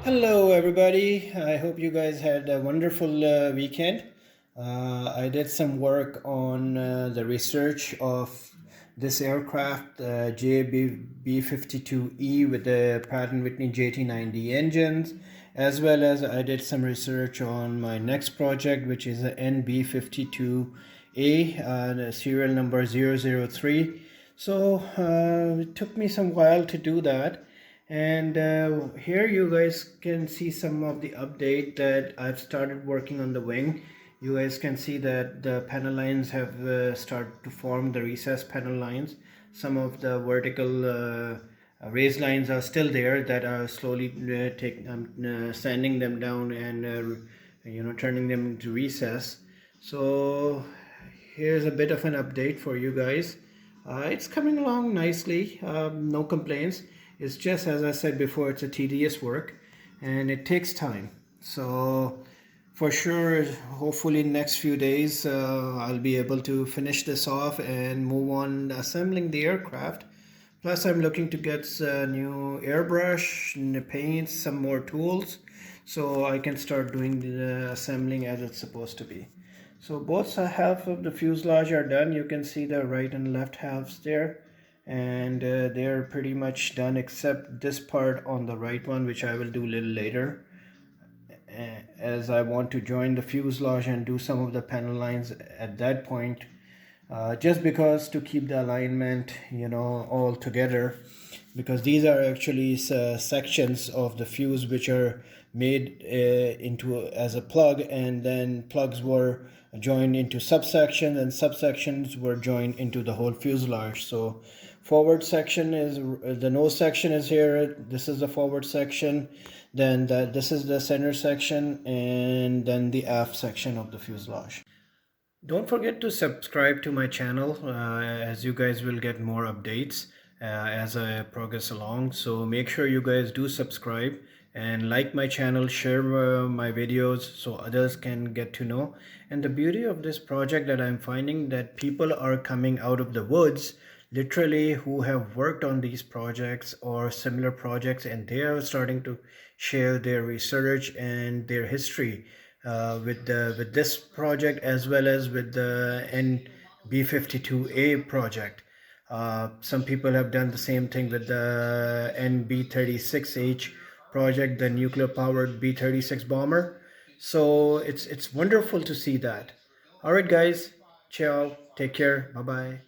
Hello, everybody. I hope you guys had a wonderful weekend. I did some work on the research of this aircraft, JB-52E with the Pratt and Whitney JT9D engines, as well as I did some research on my next project, which is the NB-52A, the serial number 003. So it took me some while to do that. And here you guys can see some of the update that I've started working on the wing. You guys can see that the panel lines have started to form, the recessed panel lines. Some of the vertical raised lines are still there that are slowly sanding them down and turning them into recess. So here's a bit of an update for you guys. It's coming along nicely, no complaints. It's just, as I said before, it's a tedious work and it takes time. So for sure, hopefully next few days, I'll be able to finish this off and move on assembling the aircraft. Plus I'm looking to get new airbrush, paints, some more tools, so I can start doing the assembling as it's supposed to be. So both halves of the fuselage are done. You can see the right and left halves there, and they're pretty much done except this part on the right one, which I will do a little later, as I want to join the fuselage and do some of the panel lines at that point, just because to keep the alignment all together, because these are actually sections of the fuse which are made into as a plug, and then plugs were joined into subsections and subsections were joined into the whole fuselage. So forward section is the nose section is here, this is the forward section, then this is the center section, and then the aft section of the fuselage. Don't forget to subscribe to my channel, as you guys will get more updates as I progress along. So make sure you guys do subscribe and like my channel, share my videos so others can get to know. And the beauty of this project that I'm finding, that people are coming out of the woods literally who have worked on these projects or similar projects, and they are starting to share their research and their history with this project, as well as with the NB-52A project. Some people have done the same thing with the NB-36H project, the nuclear powered B-36 bomber. So it's wonderful to see that. All right guys, ciao, take care, bye bye.